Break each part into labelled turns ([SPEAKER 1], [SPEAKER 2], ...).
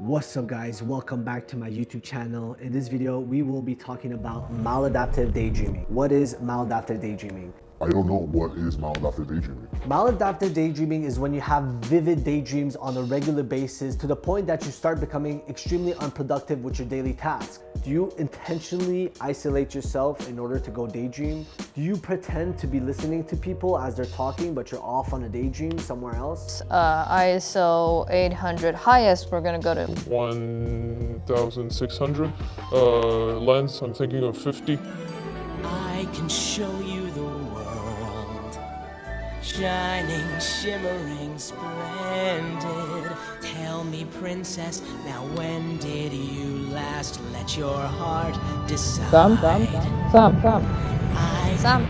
[SPEAKER 1] What's up guys, welcome back to my YouTube channel. In this video, we will be talking about maladaptive daydreaming. What is maladaptive daydreaming?
[SPEAKER 2] I don't know what is maladaptive daydreaming.
[SPEAKER 1] Maladaptive daydreaming is when you have vivid daydreams on a regular basis to the point that you start becoming extremely unproductive with your daily tasks. Do you intentionally isolate yourself in order to go daydream? Do you pretend to be listening to people as they're talking, but you're off on a daydream somewhere else?
[SPEAKER 3] ISO 800 highest, we're gonna go to
[SPEAKER 4] 1600. Lens, I'm thinking of 50.
[SPEAKER 5] I can show you the world, shining, shimmering, splendid. Tell me, princess, now when did you last let your heart decide?
[SPEAKER 3] Sam.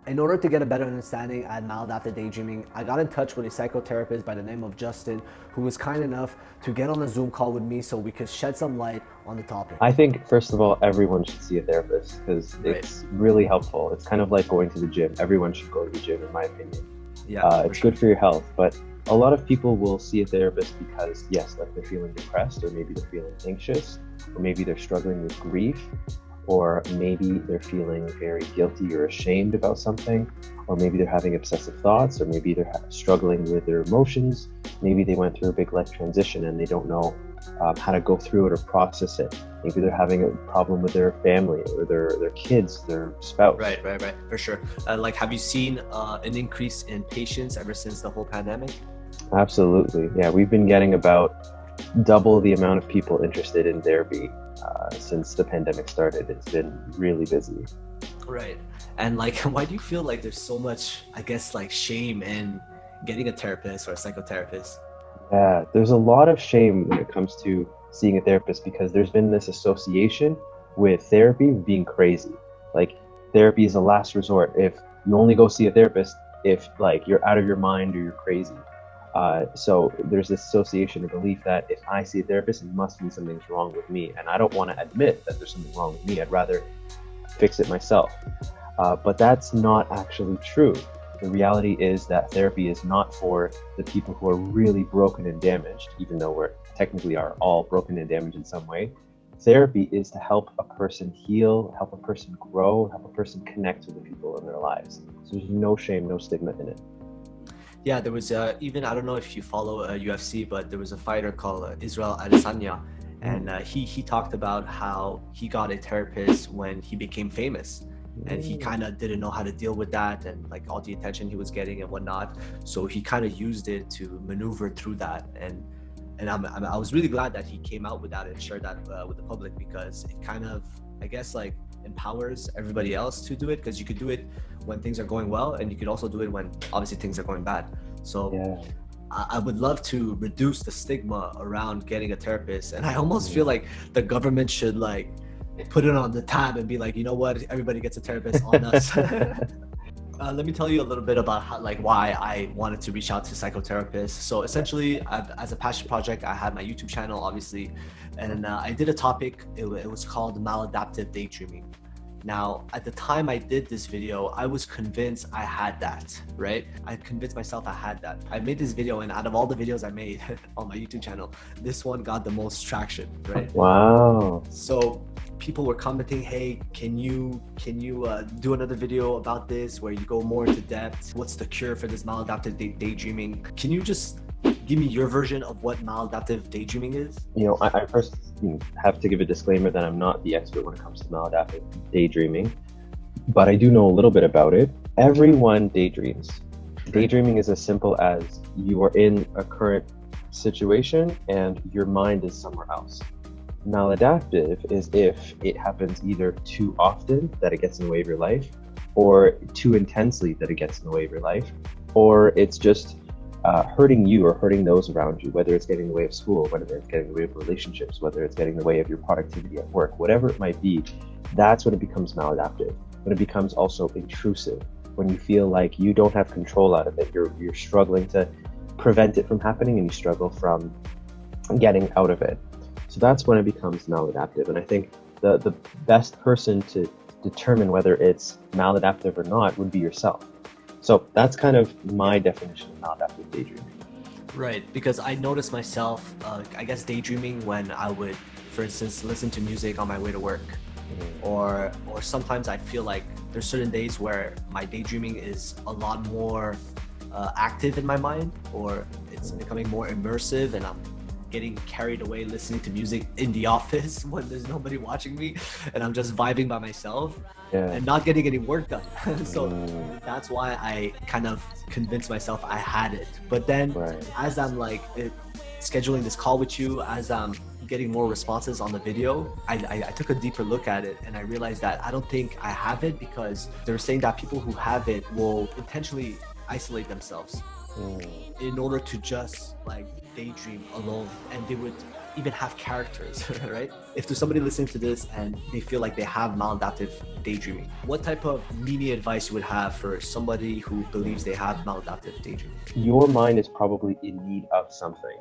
[SPEAKER 1] In order to get a better understanding at maladaptive daydreaming, I got in touch with a psychotherapist by the name of Justin, who was kind enough to get on a Zoom call with me so we could shed some light on the topic.
[SPEAKER 6] I think, first of all, everyone should see a therapist because it's really helpful. It's kind of like going to the gym. Everyone should go to the gym, in my opinion.
[SPEAKER 1] Yeah,
[SPEAKER 6] it's good for your health, but a lot of people will see a therapist because, yes, like they're feeling depressed, or maybe they're feeling anxious, or maybe they're struggling with grief, or maybe they're feeling very guilty or ashamed about something, or maybe they're having obsessive thoughts, or maybe they're struggling with their emotions. Maybe they went through a big life transition and they don't know how to go through it or process it. Maybe they're having a problem with their family or their kids, their spouse.
[SPEAKER 7] Right, for sure. Have you seen an increase in patients ever since the whole pandemic?
[SPEAKER 6] Absolutely. Yeah, we've been getting about double the amount of people interested in therapy since the pandemic started. It's been really busy.
[SPEAKER 7] Right. And why do you feel like there's so much, shame in getting a therapist or a psychotherapist?
[SPEAKER 6] Yeah, there's a lot of shame when it comes to seeing a therapist because there's been this association with therapy being crazy. Like, therapy is a last resort. If you only go see a therapist if you're out of your mind or you're crazy. So there's this association or belief that if I see a therapist, it must mean something's wrong with me. And I don't want to admit that there's something wrong with me. I'd rather fix it myself. But that's not actually true. The reality is that therapy is not for the people who are really broken and damaged, even though we're technically are all broken and damaged in some way. Therapy is to help a person heal, help a person grow, help a person connect with the people in their lives. So there's no shame, no stigma in it.
[SPEAKER 7] Yeah, there was even, I don't know if you follow UFC, but there was a fighter called Israel Adesanya, and he talked about how he got a therapist when he became famous, and he kind of didn't know how to deal with that and all the attention he was getting and whatnot. So he kind of used it to maneuver through that, and I was really glad that he came out with that and shared that with the public, because it kind of, empowers everybody else to do it, because you could do it when things are going well, and you could also do it when obviously things are going bad. So yeah. I would love to reduce the stigma around getting a therapist, and I almost feel like the government should put it on the tab and be like, you know what, everybody gets a therapist on us. Let me tell you a little bit about how, why I wanted to reach out to psychotherapists. So essentially, as a passion project, I had my YouTube channel, obviously, and I did a topic. It was called Maladaptive Daydreaming. Now, at the time I did this video, I was convinced I had that, right? I convinced myself I had that. I made this video, and out of all the videos I made on my YouTube channel, this one got the most traction, right?
[SPEAKER 6] Wow.
[SPEAKER 7] So people were commenting, hey, can you do another video about this where you go more into depth? What's the cure for this maladaptive daydreaming? Can you just give me your version of what maladaptive daydreaming is?
[SPEAKER 6] I first have to give a disclaimer that I'm not the expert when it comes to maladaptive daydreaming, but I do know a little bit about it. Everyone daydreams. Daydreaming is as simple as you are in a current situation and your mind is somewhere else. Maladaptive is if it happens either too often that it gets in the way of your life, or too intensely that it gets in the way of your life, or it's just hurting you or hurting those around you, whether it's getting in the way of school, whether it's getting in the way of relationships, whether it's getting in the way of your productivity at work, whatever it might be. That's when it becomes maladaptive. When it becomes also intrusive, when you feel like you don't have control out of it, you're struggling to prevent it from happening, and you struggle from getting out of it. So that's when it becomes maladaptive. And I think the best person to determine whether it's maladaptive or not would be yourself. So that's kind of my definition of maladaptive daydreaming.
[SPEAKER 7] Right, because I noticed myself, I guess, daydreaming when I would, for instance, listen to music on my way to work. Or sometimes I feel like there's certain days where my daydreaming is a lot more active in my mind, or it's becoming more immersive, and I'm getting carried away listening to music in the office when there's nobody watching me, and I'm just vibing by myself and not getting any work done. So that's why I kind of convinced myself I had it. But then as I'm like scheduling this call with you, as I'm getting more responses on the video, I took a deeper look at it, and I realized that I don't think I have it, because they're saying that people who have it will intentionally isolate themselves in order to just like daydream alone, and they would even have characters, right? If there's somebody listening to this and they feel like they have maladaptive daydreaming, what type of mini advice you would have for somebody who believes they have maladaptive daydreaming?
[SPEAKER 6] Your mind is probably in need of something.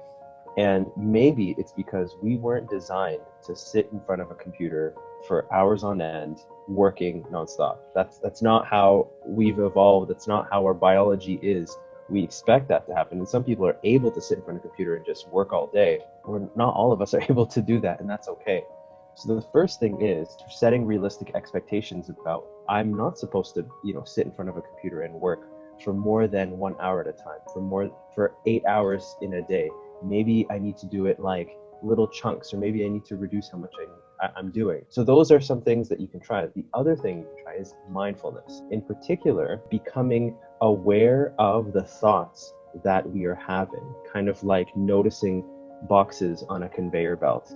[SPEAKER 6] And maybe it's because we weren't designed to sit in front of a computer for hours on end, working nonstop. That's not how we've evolved. That's not how our biology is. We expect that to happen. And some people are able to sit in front of a computer and just work all day. Or not all of us are able to do that, and that's okay. So the first thing is setting realistic expectations about, I'm not supposed to, sit in front of a computer and work for more than 1 hour at a time, for 8 hours in a day. Maybe I need to do it like little chunks, or maybe I need to reduce how much I'm doing. So those are some things that you can try. The other thing you can try is mindfulness. In particular, becoming aware of the thoughts that we are having, kind of like noticing boxes on a conveyor belt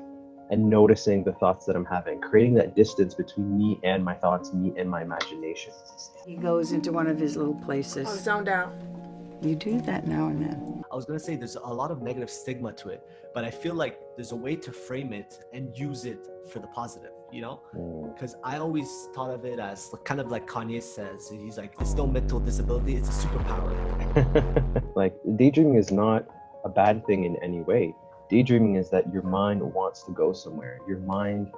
[SPEAKER 6] and noticing the thoughts that I'm having, creating that distance between me and my thoughts, me and my imagination.
[SPEAKER 8] He goes into one of his little places.
[SPEAKER 9] Oh, zoned out.
[SPEAKER 8] You do that now and then.
[SPEAKER 7] I was gonna say there's a lot of negative stigma to it, but I feel like there's a way to frame it and use it for the positive, Because I always thought of it as kind of like Kanye says, he's like, it's no mental disability, it's a superpower.
[SPEAKER 6] Like, daydreaming is not a bad thing in any way. Daydreaming is that your mind wants to go somewhere. Your mind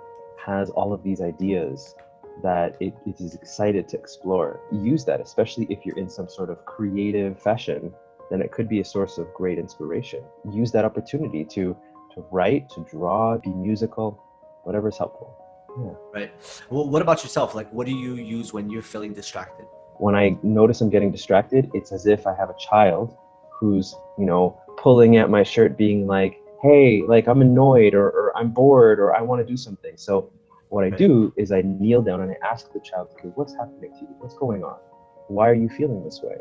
[SPEAKER 6] has all of these ideas that it is excited to explore. Use that, especially if you're in some sort of creative profession, then it could be a source of great inspiration. Use that opportunity to write, to draw, be musical, whatever's helpful. Yeah.
[SPEAKER 7] Right. Well, what about yourself? Like, what do you use when you're feeling distracted?
[SPEAKER 6] When I notice I'm getting distracted, it's as if I have a child who's, pulling at my shirt being like, hey, like I'm annoyed, or I'm bored, or I want to do something. So what I do is I kneel down and I ask the child, okay, what's happening to you? What's going on? Why are you feeling this way?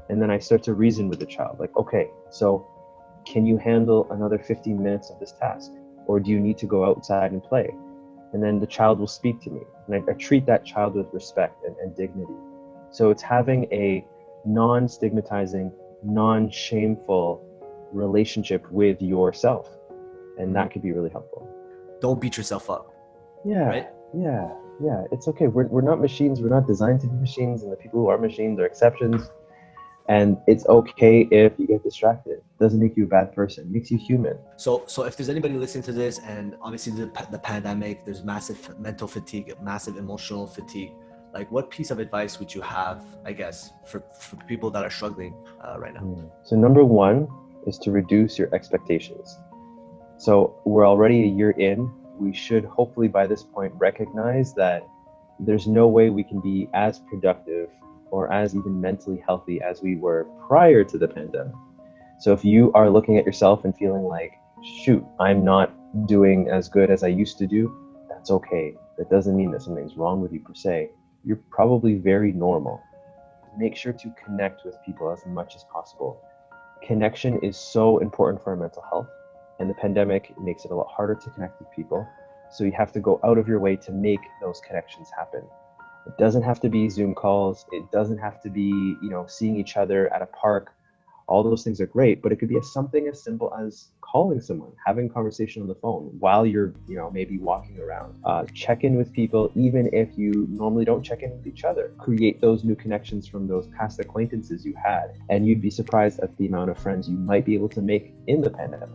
[SPEAKER 6] And then I start to reason with the child, like, okay, so can you handle another 15 minutes of this task? Or do you need to go outside and play? And then the child will speak to me. And I treat that child with respect and dignity. So it's having a non-stigmatizing, non-shameful relationship with yourself. And that could be really helpful.
[SPEAKER 7] Don't beat yourself up.
[SPEAKER 6] Yeah,
[SPEAKER 7] right?
[SPEAKER 6] Yeah, it's okay. We're not machines. We're not designed to be machines, and the people who are machines are exceptions. And it's okay if you get distracted. It doesn't make you a bad person. It makes you human.
[SPEAKER 7] So if there's anybody listening to this, and obviously the pandemic, there's massive mental fatigue, massive emotional fatigue, like what piece of advice would you have, I guess, for people that are struggling right now?
[SPEAKER 6] So number one is to reduce your expectations. So we're already a year in. We should hopefully by this point recognize that there's no way we can be as productive or as even mentally healthy as we were prior to the pandemic. So if you are looking at yourself and feeling like, shoot, I'm not doing as good as I used to do, that's okay. That doesn't mean that something's wrong with you per se. You're probably very normal. Make sure to connect with people as much as possible. Connection is so important for our mental health. And the pandemic makes it a lot harder to connect with people. So you have to go out of your way to make those connections happen. It doesn't have to be Zoom calls. It doesn't have to be, seeing each other at a park. All those things are great, but it could be something as simple as calling someone, having a conversation on the phone while you're, maybe walking around. Check in with people, even if you normally don't check in with each other. Create those new connections from those past acquaintances you had. And you'd be surprised at the amount of friends you might be able to make in the pandemic.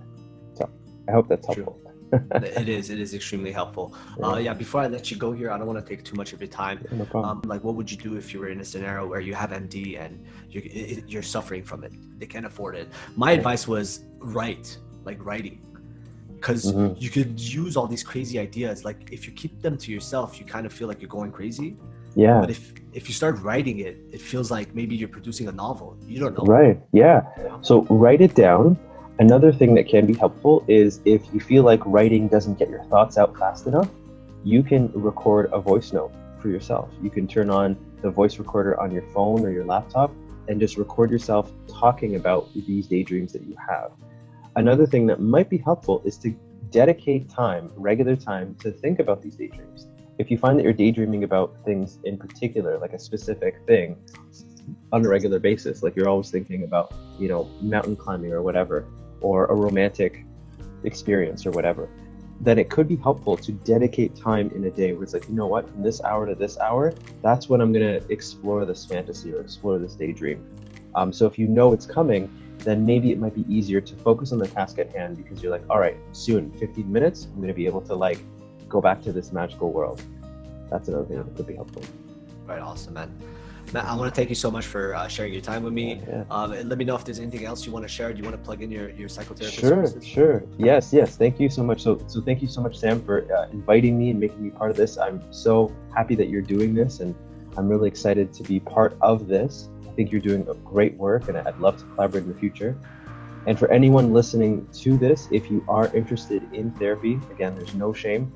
[SPEAKER 6] I hope that's helpful.
[SPEAKER 7] It is extremely helpful. Yeah, before I let you go here, I don't want to take too much of your time.
[SPEAKER 6] No problem.
[SPEAKER 7] Like, what would you do if you were in a scenario where you have MD and you're suffering from it? They can't afford it. My advice was writing, because you could use all these crazy ideas. Like, if you keep them to yourself, you kind of feel like you're going crazy.
[SPEAKER 6] Yeah.
[SPEAKER 7] But if you start writing it, it feels like maybe you're producing a novel. You don't know.
[SPEAKER 6] Right. Yeah. So write it down. Another thing that can be helpful is if you feel like writing doesn't get your thoughts out fast enough, you can record a voice note for yourself. You can turn on the voice recorder on your phone or your laptop and just record yourself talking about these daydreams that you have. Another thing that might be helpful is to dedicate time, regular time, to think about these daydreams. If you find that you're daydreaming about things in particular, like a specific thing on a regular basis, like you're always thinking about, mountain climbing or whatever, or a romantic experience or whatever, then it could be helpful to dedicate time in a day where it's like, you know what, from this hour to this hour, that's when I'm going to explore this fantasy or explore this daydream. So if you know it's coming, then maybe it might be easier to focus on the task at hand, because you're like, all right, soon, 15 minutes, I'm going to be able to go back to this magical world. That's another thing that could be helpful.
[SPEAKER 7] Right, awesome, man. Matt, I want to thank you so much for sharing your time with me.
[SPEAKER 6] Yeah.
[SPEAKER 7] And let me know if there's anything else you want to share. Do you want to plug in your psychotherapist services?
[SPEAKER 6] Sure. Yes. Thank you so much. So thank you so much, Sam, for inviting me and making me part of this. I'm so happy that you're doing this, and I'm really excited to be part of this. I think you're doing a great work, and I'd love to collaborate in the future. And for anyone listening to this, if you are interested in therapy, again, there's no shame.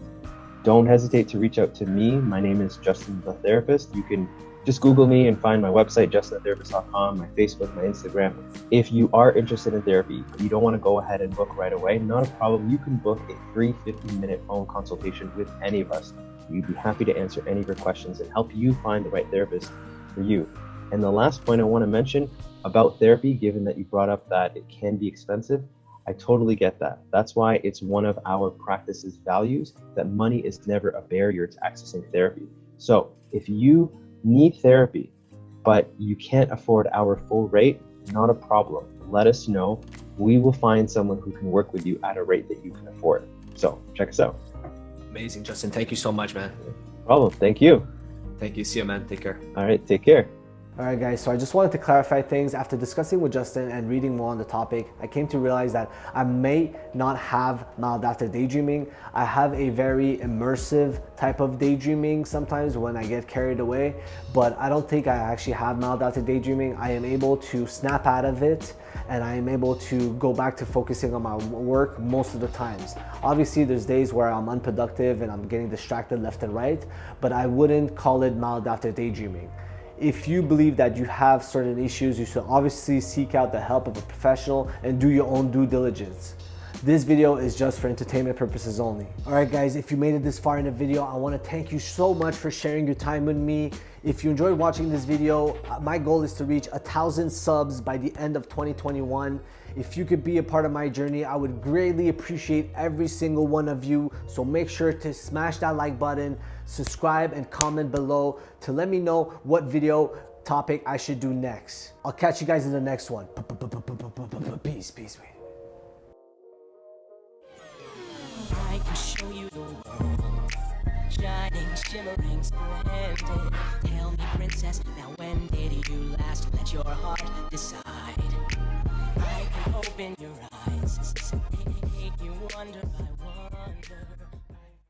[SPEAKER 6] Don't hesitate to reach out to me. My name is Justin the Therapist. You can just Google me and find my website, justinthetherapist.com, my Facebook, my Instagram. If you are interested in therapy, you don't want to go ahead and book right away, not a problem. You can book a free 15-minute phone consultation with any of us. We'd be happy to answer any of your questions and help you find the right therapist for you. And the last point I want to mention about therapy, given that you brought up that it can be expensive, I totally get that. That's why it's one of our practice's values that money is never a barrier to accessing therapy. So if you need therapy, but you can't afford our full rate, not a problem. Let us know. We will find someone who can work with you at a rate that you can afford. So check us out.
[SPEAKER 7] Amazing, Justin. Thank you so much, man.
[SPEAKER 6] No problem. Thank you.
[SPEAKER 7] Thank you. See you, man. Take care.
[SPEAKER 6] All right. Take care.
[SPEAKER 1] All right, guys, so I just wanted to clarify things. After discussing with Justin and reading more on the topic, I came to realize that I may not have maladaptive daydreaming. I have a very immersive type of daydreaming sometimes when I get carried away, but I don't think I actually have maladaptive daydreaming. I am able to snap out of it, and I am able to go back to focusing on my work most of the times. Obviously, there's days where I'm unproductive and I'm getting distracted left and right, but I wouldn't call it maladaptive daydreaming. If you believe that you have certain issues, you should obviously seek out the help of a professional and do your own due diligence. This video is just for entertainment purposes only. All right, guys, if you made it this far in the video, I want to thank you so much for sharing your time with me. If you enjoyed watching this video, my goal is to reach 1,000 subs by the end of 2021. If you could be a part of my journey, I would greatly appreciate every single one of you. So make sure to smash that like button, subscribe, and comment below to let me know what video topic I should do next. I'll catch you guys in the next one. Peace.
[SPEAKER 5] I can show you the world, shining, shimmering, splendid. Tell me, princess, now when did you last let your heart decide? I can open your eyes, make you wonder by